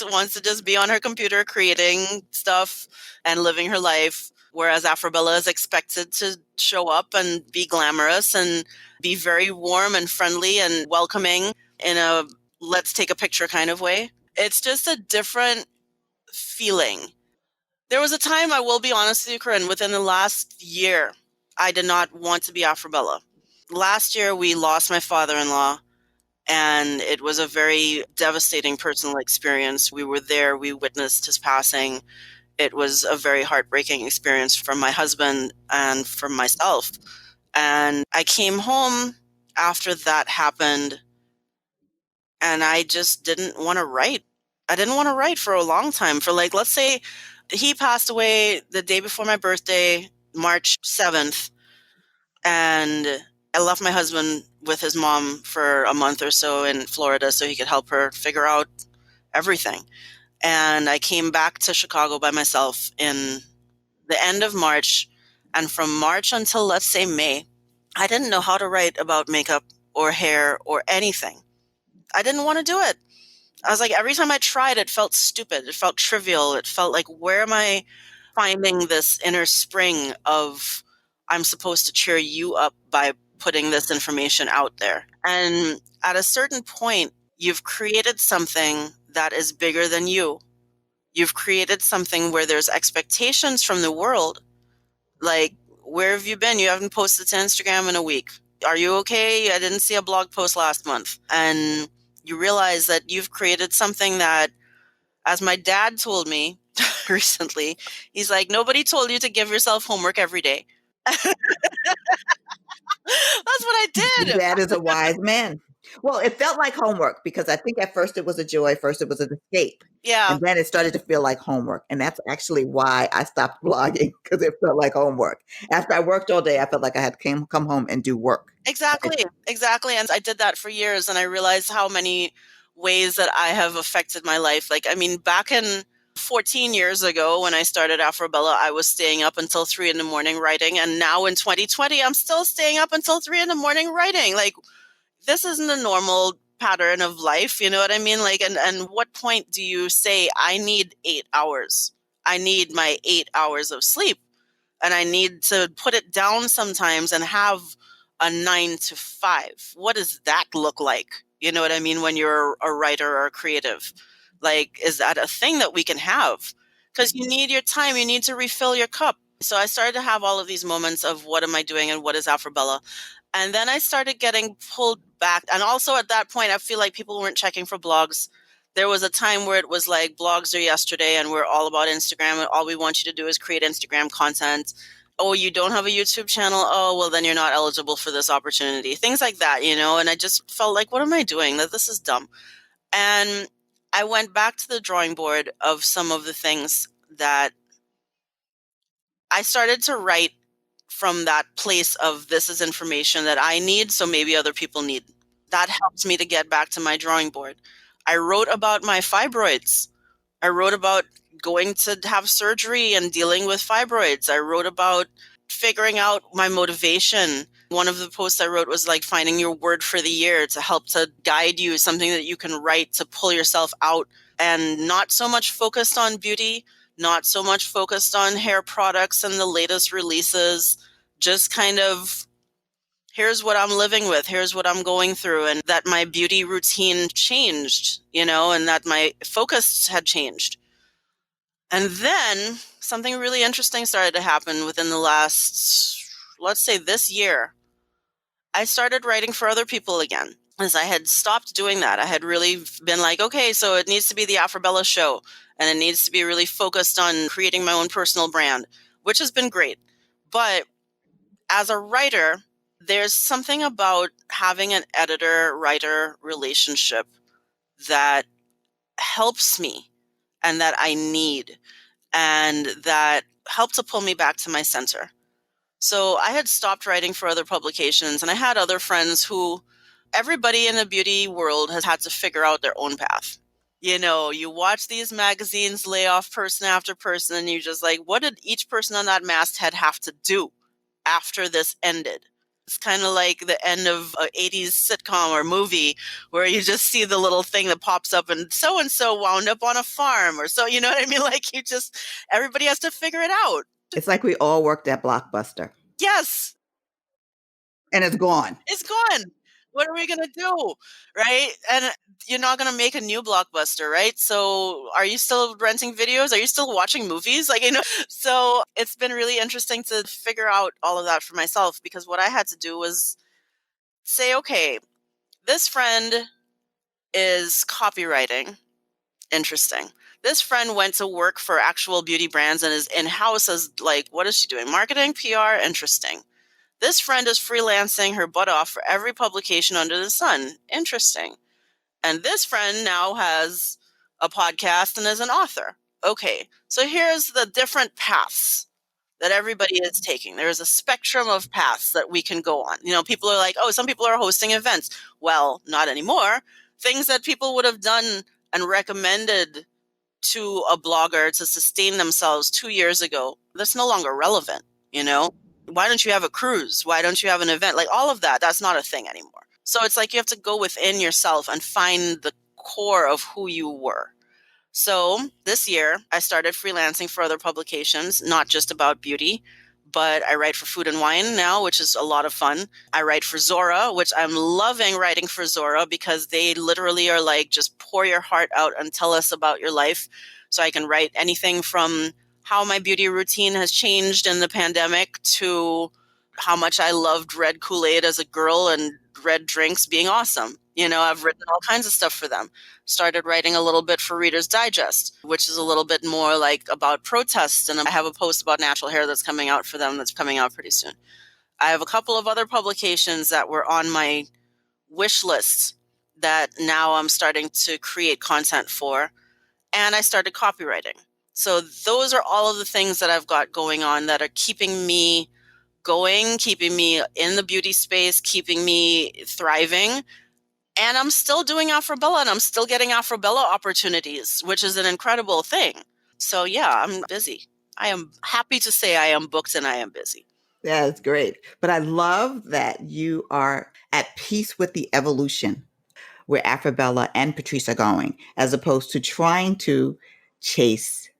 wants to just be on her computer creating stuff and living her life, whereas Afrobella is expected to show up and be glamorous and be very warm and friendly and welcoming in a let's take a picture kind of way. It's just a different feeling. There was a time, I will be honest with you, Corinne, within the last year, I did not want to be Afrobella. Last year, we lost my father-in-law, and it was a very devastating personal experience. We were there, we witnessed his passing. It was a very heartbreaking experience for my husband and for myself. And I came home after that happened, and I just didn't want to write. I didn't want to write for a long time. For like, let's say he passed away the day before my birthday, March 7th. And I left my husband with his mom for a month or so in Florida so he could help her figure out everything. And I came back to Chicago by myself in the end of March. And from March until, let's say, May, I didn't know how to write about makeup or hair or anything. I didn't want to do it. I was like, every time I tried, it felt stupid. It felt trivial. It felt like, where am I finding this inner spring of I'm supposed to cheer you up by putting this information out there? And at a certain point, you've created something that is bigger than you. You've created something where there's expectations from the world. Like, where have you been? You haven't posted to Instagram in a week. Are you okay? I didn't see a blog post last month. And you realize that you've created something that, as my dad told me recently, he's like, nobody told you to give yourself homework every day. That's what I Your did. dad is a wise man. Well, it felt like homework because I think at first it was a joy. First it was an escape. Yeah, And then it started to feel like homework. And that's actually why I stopped blogging, because it felt like homework. After I worked all day, I felt like I had to come home and do work. exactly. Exactly. And I did that for years, and I realized how many ways that I have affected my life. Like, I mean, back in 14 years ago when I started Afrobella, I was staying up until 3 in the morning writing. And now in 2020, I'm still staying up until 3 in the morning writing. Like, this isn't a normal pattern of life. You know what I mean? Like, and what point do you say, I need 8 hours? I need my 8 hours of sleep, and I need to put it down sometimes and have a 9 to 5. What does that look like? You know what I mean? When you're a writer or a creative, like, is that a thing that we can have? Because you need your time, you need to refill your cup. So I started to have all of these moments of what am I doing and what is Afrobella? And then I started getting pulled back. And also at that point, I feel like people weren't checking for blogs. There was a time where it was like blogs are yesterday and we're all about Instagram and all we want you to do is create Instagram content. Oh, you don't have a YouTube channel? Oh, well, then you're not eligible for this opportunity. Things like that, you know? And I just felt like, what am I doing? That this is dumb. And I went back to the drawing board of some of the things that I started to write from that place of this is information that I need, so maybe other people need. That helped me to get back to my drawing board. I wrote about my fibroids. I wrote about going to have surgery and dealing with fibroids. I wrote about figuring out my motivation. One of the posts I wrote was like finding your word for the year to help to guide you, something that you can write to pull yourself out, and not so much focused on beauty, not so much focused on hair products and the latest releases, just kind of here's what I'm living with, here's what I'm going through, and that my beauty routine changed, you know, and that my focus had changed. And then something really interesting started to happen within the last, let's say this year. I started writing for other people again, as I had stopped doing that. I had really been like, okay, so it needs to be the Afrobella show, and it needs to be really focused on creating my own personal brand, which has been great. But as a writer, there's something about having an editor-writer relationship that helps me and that I need and that helped to pull me back to my center. So I had stopped writing for other publications, and I had other friends who everybody in the beauty world has had to figure out their own path. You know, you watch these magazines lay off person after person, and you're just like, what did each person on that masthead have to do after this ended? It's kind of like the end of an 80s sitcom or movie where you just see the little thing that pops up and so wound up on a farm or so, you know what I mean? Like everybody has to figure it out. It's like we all worked at Blockbuster Yes, and it's gone. it's gone. What are we going to do? Right? And you're not going to make a new Blockbuster, right? So are you still renting videos? Are you still watching movies? Like, you know, so it's been really interesting to figure out all of that for myself, because what I had to do was say, okay, this friend is copywriting. Interesting. This friend went to work for actual beauty brands and is in-house as like, what is she doing? Marketing, PR? Interesting. This friend is freelancing her butt off for every publication under the sun. Interesting. And this friend now has a podcast and is an author. Okay, so here's the different paths that everybody is taking. There is a spectrum of paths that we can go on. You know, people are like, oh, some people are hosting events. Well, not anymore. Things that people would have done and recommended to a blogger to sustain themselves 2 years ago, that's no longer relevant, you know? Why don't you have a cruise? Why don't you have an event? Like all of that, that's not a thing anymore. So it's like you have to go within yourself and find the core of who you were. So this year, I started freelancing for other publications, not just about beauty, but I write for Food and Wine now, which is a lot of fun. I write for Zora, which I'm loving writing for Zora because they literally are like, just pour your heart out and tell us about your life. So I can write anything from how my beauty routine has changed in the pandemic to how much I loved red Kool-Aid as a girl and red drinks being awesome. I've written all kinds of stuff for them. Started writing a little bit for Reader's Digest, which is a little bit more like about protests. And I have a post about natural hair that's coming out for them that's coming out pretty soon. I have a couple of other publications that were on my wish list that now I'm starting to create content for. And I started copywriting. So those are all of the things that I've got going on that are keeping me going, keeping me in the beauty space, keeping me thriving. And I'm still doing Afrobella and I'm still getting Afrobella opportunities, which is an incredible thing. So yeah, I'm busy. I am happy to say I am booked and I am busy. Yeah, that's great. But I love that you are at peace with the evolution where Afrobella and Patrice are going, as opposed to trying to chase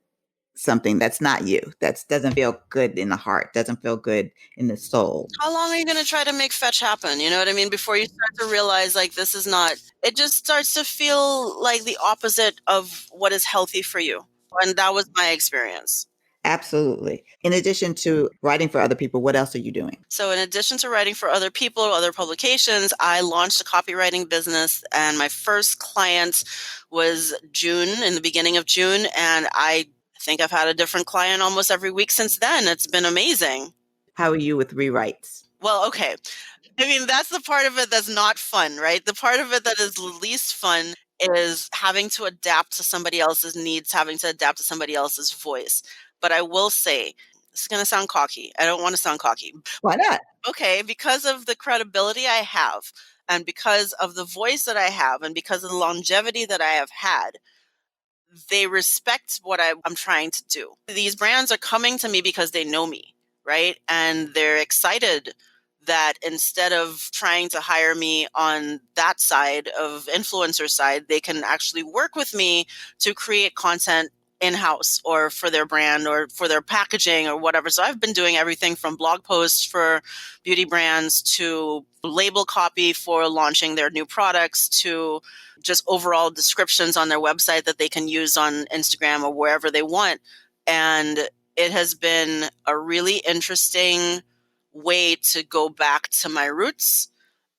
something that's not you. That doesn't feel good in the heart, doesn't feel good in the soul. How long are you going to try to make fetch happen? You know what I mean? Before you start to realize like this is not, it just starts to feel like the opposite of what is healthy for you. And that was my experience. Absolutely. In addition to writing for other people, what else are you doing? So in addition to writing for other people, other publications, I launched a copywriting business and my first client was in the beginning of June. And I think I've had a different client almost every week since then. It's been amazing. How are you with rewrites? Well, okay. I mean, that's the part of it that's not fun, right? The part of it that is least fun is having to adapt to somebody else's needs, having to adapt to somebody else's voice. But I will say, this is going to sound cocky. I don't want to sound cocky. Why not? Okay, because of the credibility I have, and because of the voice that I have, and because of the longevity that I have had, they respect what I'm trying to do. These brands are coming to me because they know me, right? And they're excited that instead of trying to hire me on that side of influencer side, they can actually work with me to create content in-house or for their brand or for their packaging or whatever. So I've been doing everything from blog posts for beauty brands to label copy for launching their new products to just overall descriptions on their website that they can use on Instagram or wherever they want. And it has been a really interesting way to go back to my roots.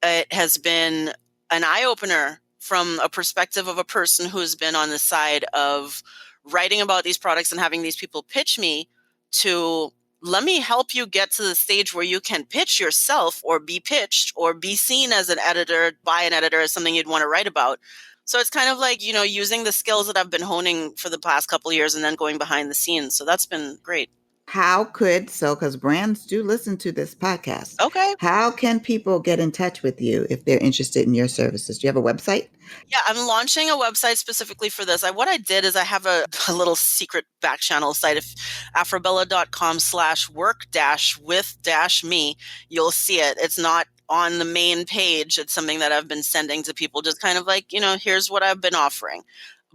It has been an eye-opener from a perspective of a person who's been on the side of writing about these products and having these people pitch me to let me help you get to the stage where you can pitch yourself or be pitched or be seen as an editor by an editor as something you'd want to write about. So it's kind of like, using the skills that I've been honing for the past couple of years and then going behind the scenes. So that's been great. Because brands do listen to this podcast. Okay. How can people get in touch with you if they're interested in your services? Do you have a website? Yeah, I'm launching a website specifically for this. What I did is I have a little secret back channel site. If afrobella.com/work-with-me, you'll see it. It's not on the main page. It's something that I've been sending to people, just kind of like, here's what I've been offering.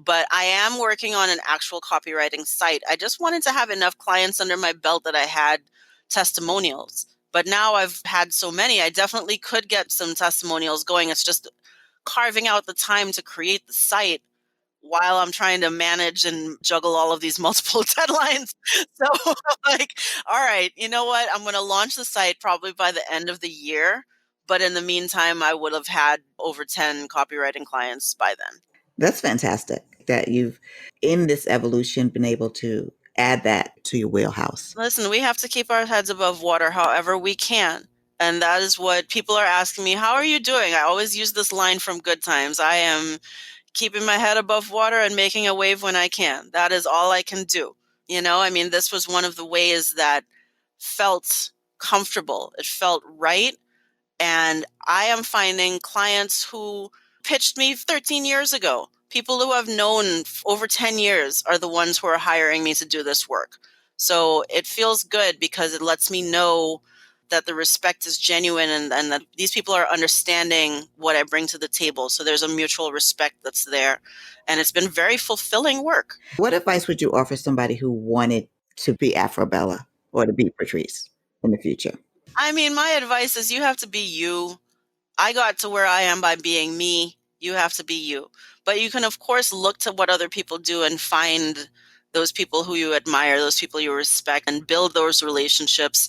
But I am working on an actual copywriting site. I just wanted to have enough clients under my belt that I had testimonials. But now I've had so many, I definitely could get some testimonials going. It's just carving out the time to create the site while I'm trying to manage and juggle all of these multiple deadlines. So all right, you know what? I'm going to launch the site probably by the end of the year. But in the meantime, I would have had over 10 copywriting clients by then. That's fantastic that you've, in this evolution, been able to add that to your wheelhouse. Listen, we have to keep our heads above water however we can. And that is what people are asking me. How are you doing? I always use this line from Good Times. I am keeping my head above water and making a wave when I can. That is all I can do. This was one of the ways that felt comfortable. It felt right. And I am finding clients who pitched me 13 years ago. People who I've known over 10 years are the ones who are hiring me to do this work. So it feels good because it lets me know that the respect is genuine and that these people are understanding what I bring to the table. So there's a mutual respect that's there. And it's been very fulfilling work. What advice would you offer somebody who wanted to be Afrobella or to be Patrice in the future? My advice is you have to be you. I got to where I am by being me. You have to be you. But you can, of course, look to what other people do and find those people who you admire, those people you respect, and build those relationships.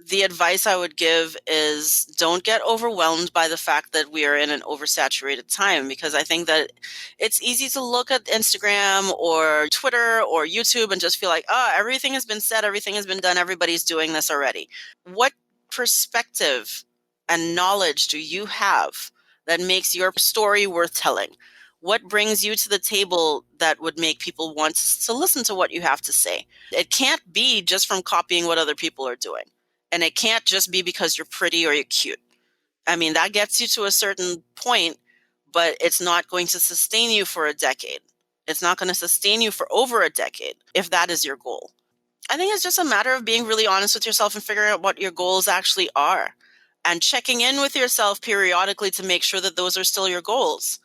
The advice I would give is don't get overwhelmed by the fact that we are in an oversaturated time, because I think that it's easy to look at Instagram or Twitter or YouTube and just feel like, oh, everything has been said, everything has been done, everybody's doing this already. What perspective and knowledge do you have that makes your story worth telling? What brings you to the table that would make people want to listen to what you have to say? It can't be just from copying what other people are doing. And it can't just be because you're pretty or you're cute. I mean, that gets you to a certain point, but it's not going to sustain you for a decade. It's not going to sustain you for over a decade if that is your goal. I think it's just a matter of being really honest with yourself and figuring out what your goals actually are and checking in with yourself periodically to make sure that those are still your goals.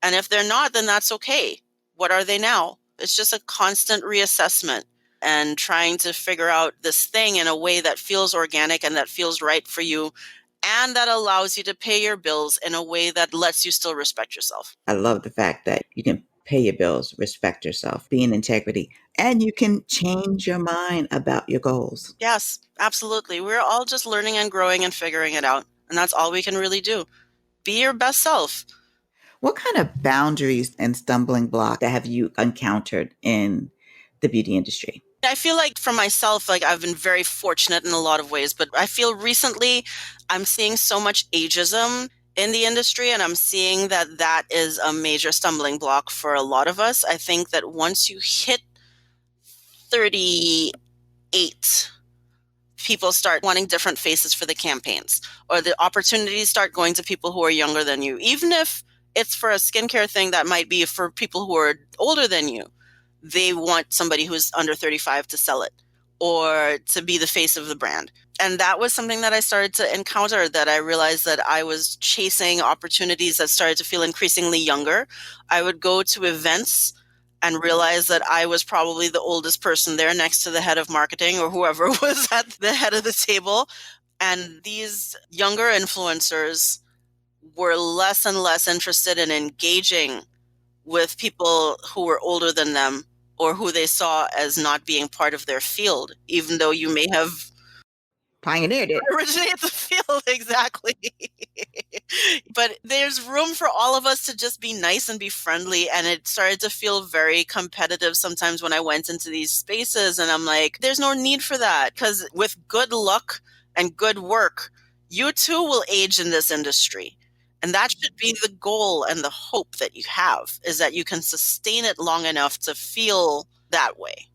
And if they're not, then that's okay. What are they now? It's just a constant reassessment and trying to figure out this thing in a way that feels organic and that feels right for you and that allows you to pay your bills in a way that lets you still respect yourself. I love the fact that you can pay your bills, respect yourself, be in integrity, and you can change your mind about your goals. Yes, absolutely. We're all just learning and growing and figuring it out. And that's all we can really do. Be your best self. What kind of boundaries and stumbling blocks have you encountered in the beauty industry? I feel like for myself, like I've been very fortunate in a lot of ways, but I feel recently I'm seeing so much ageism in the industry, and I'm seeing that that is a major stumbling block for a lot of us. I think that once you hit 38, people start wanting different faces for the campaigns, or the opportunities start going to people who are younger than you, even if it's for a skincare thing that might be for people who are older than you. They want somebody who's under 35 to sell it or to be the face of the brand. And that was something that I started to encounter, that I realized that I was chasing opportunities that started to feel increasingly younger. I would go to events and realize that I was probably the oldest person there next to the head of marketing or whoever was at the head of the table. And these younger influencers were less and less interested in engaging with people who were older than them or who they saw as not being part of their field, even though you may have Pioneered it. originated the field. Exactly. But there's room for all of us to just be nice and be friendly. And it started to feel very competitive sometimes when I went into these spaces. And I'm like, there's no need for that, because with good luck and good work, you too will age in this industry. And that should be the goal and the hope that you have, is that you can sustain it long enough to feel that way.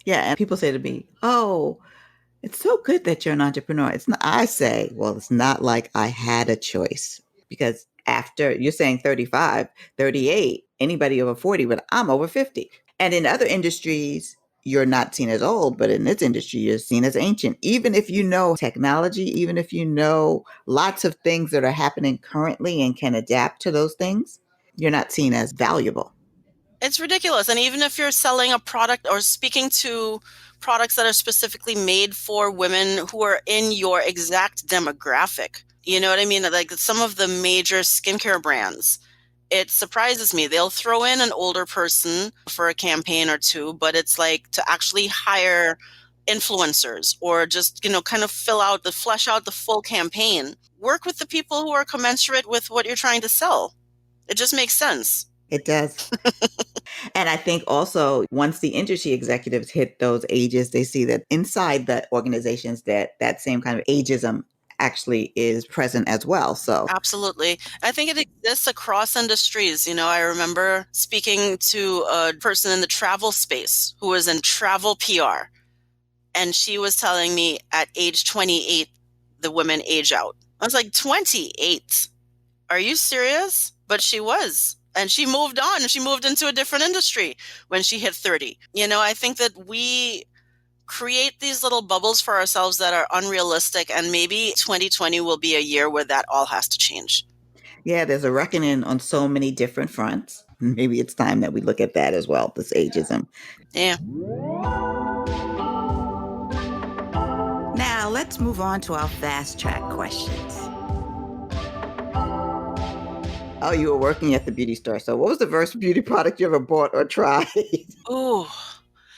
Yeah. And people say to me, oh, it's so good that you're an entrepreneur. It's not, I say, well, it's not like I had a choice, because after you're saying 35, 38, anybody over 40, but I'm over 50. And in other industries, you're not seen as old, but in this industry, you're seen as ancient. Even if you know technology, even if you know lots of things that are happening currently and can adapt to those things, you're not seen as valuable. It's ridiculous. And even if you're selling a product or speaking to products that are specifically made for women who are in your exact demographic, you know what I mean? Like some of the major skincare brands, it surprises me. They'll throw in an older person for a campaign or two, but it's like to actually hire influencers or just, kind of flesh out the full campaign. Work with the people who are commensurate with what you're trying to sell. It just makes sense. It does. And I think also once the industry executives hit those ages, they see that inside the organizations that same kind of ageism actually is present as well. So Absolutely. I think it exists across industries. I remember speaking to a person in the travel space who was in travel PR, and she was telling me at age 28, the women age out. I was like, 28? Are you serious? But she was. And she moved on. She moved into a different industry when she hit 30. I think that we create these little bubbles for ourselves that are unrealistic. And maybe 2020 will be a year where that all has to change. yeah, there's a reckoning on so many different fronts. Maybe it's time that we look at that as well, this ageism. Yeah. Now let's move on to our fast track questions. Oh, you were working at the beauty store. So what was the first beauty product you ever bought or tried? Ooh,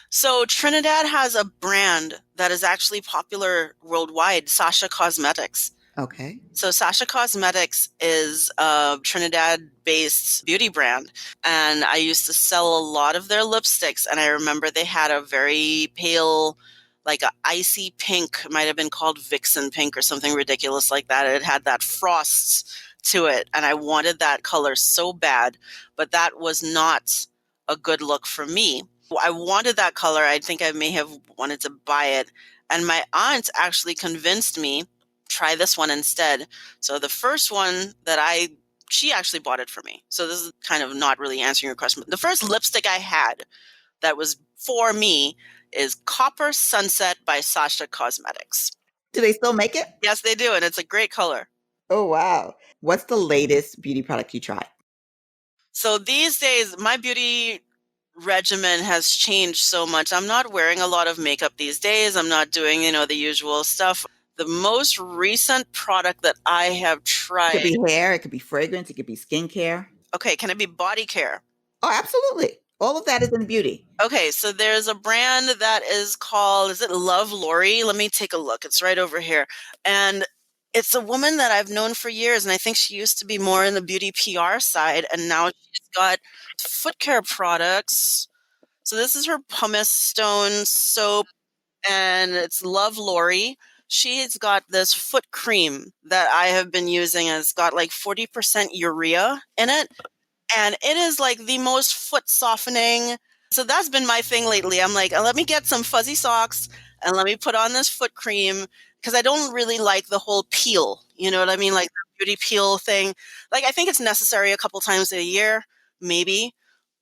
So Trinidad has a brand that is actually popular worldwide, Sasha Cosmetics. Okay. So Sasha Cosmetics is a Trinidad-based beauty brand, and I used to sell a lot of their lipsticks, and I remember they had a very pale, like a icy pink, it might have been called Vixen pink or something ridiculous like that. It had that frost to it, and I wanted that color so bad, but that was not a good look for me. I wanted that color. I think I may have wanted to buy it, and my aunt actually convinced me, try this one instead. So the first one that she actually bought it for me. So this is kind of not really answering your question. The first lipstick I had that was for me is Copper Sunset by Sasha Cosmetics. Do they still make it? Yes, they do, and it's a great color. Oh, wow. What's the latest beauty product you tried? So these days, my beauty regimen has changed so much. I'm not wearing a lot of makeup these days. I'm not doing, the usual stuff. The most recent product that I have It tried. could be hair, it could be fragrance, it could be skincare. Okay, can it be body care? Oh, absolutely. All of that is in beauty. Okay, so there's a brand that is called, is it Love Lori? Let me take a look. It's right over here. And it's a woman that I've known for years, and I think she used to be more in the beauty PR side, and now she's got foot care products. So this is her pumice stone soap, and it's Love Lori. She's got this foot cream that I have been using, and it's got like 40% urea in it. And it is like the most foot softening. So that's been my thing lately. I'm like, let me get some fuzzy socks and let me put on this foot cream because I don't really like the whole peel. You know what I mean? Like the beauty peel thing. Like I think it's necessary a couple times a year, maybe.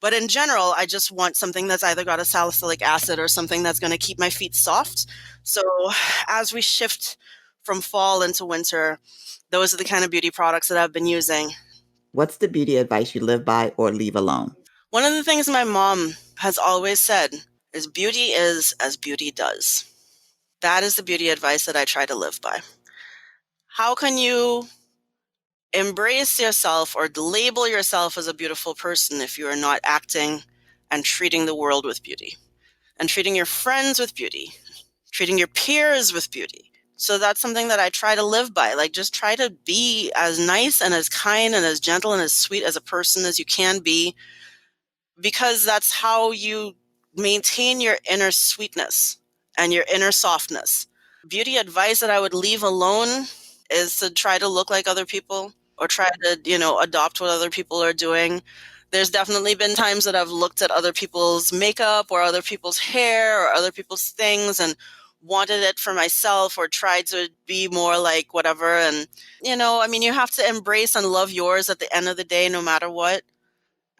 But in general, I just want something that's either got a salicylic acid or something that's going to keep my feet soft. So as we shift from fall into winter, those are the kind of beauty products that I've been using. What's the beauty advice you live by or leave alone? One of the things my mom has always said is beauty is as beauty does. That is the beauty advice that I try to live by. How can you embrace yourself or label yourself as a beautiful person if you are not acting and treating the world with beauty and treating your friends with beauty, treating your peers with beauty? So that's something that I try to live by. Like just try to be as nice and as kind and as gentle and as sweet as a person as you can be, because that's how you maintain your inner sweetness and your inner softness. Beauty advice that I would leave alone is to try to look like other people or try to, adopt what other people are doing. There's definitely been times that I've looked at other people's makeup or other people's hair or other people's things and wanted it for myself or tried to be more like whatever. And, you have to embrace and love yours at the end of the day, no matter what.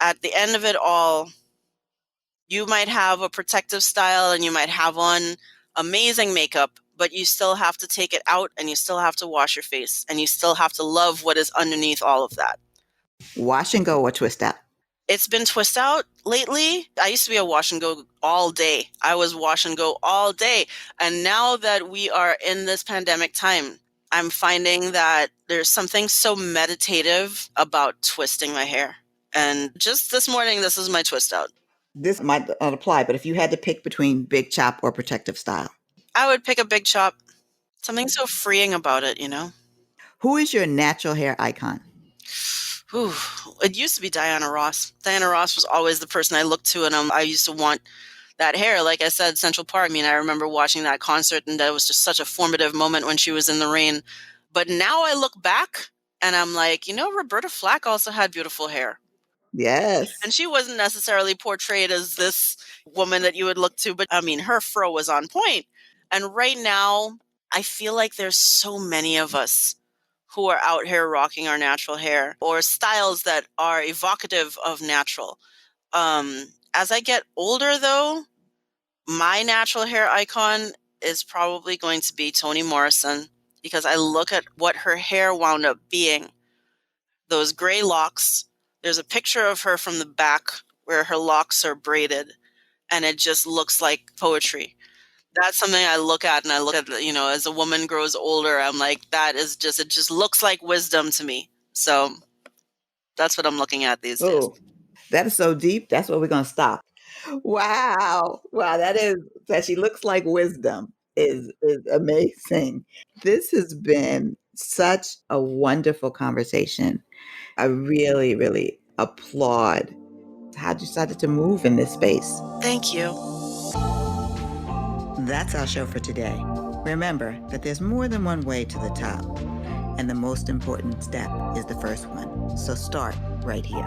At the end of it all, you might have a protective style and you might have on amazing makeup, but you still have to take it out and you still have to wash your face and you still have to love what is underneath all of that. Wash and go or twist out? It's been twist out lately. I used to be a wash and go all day. I was wash and go all day. And now that we are in this pandemic time, I'm finding that there's something so meditative about twisting my hair. And just this morning, this is my twist out. This might not apply, but if you had to pick between big chop or protective style, I would pick a big chop. Something so freeing about it, who is your natural hair icon? Whew. It used to be Diana Ross. Diana Ross was always the person I looked to, and I used to want that hair. Like I said, Central Park. I remember watching that concert, and that was just such a formative moment when she was in the rain. But now I look back, and I'm like, Roberta Flack also had beautiful hair. Yes. And she wasn't necessarily portrayed as this woman that you would look to, but her fro was on point. And right now, I feel like there's so many of us who are out here rocking our natural hair or styles that are evocative of natural. As I get older, though, my natural hair icon is probably going to be Toni Morrison, because I look at what her hair wound up being. Those gray locks. There's a picture of her from the back where her locks are braided, and it just looks like poetry. That's something I look at, and I look at, as a woman grows older, I'm like, it just looks like wisdom to me. So that's what I'm looking at these days. Oh, that is so deep. That's where we're going to stop. Wow. Wow, that she looks like wisdom is amazing. This has been such a wonderful conversation. I really, really applaud how you decided to move in this space. Thank you. That's our show for today. Remember that there's more than one way to the top, and the most important step is the first one. So start right here.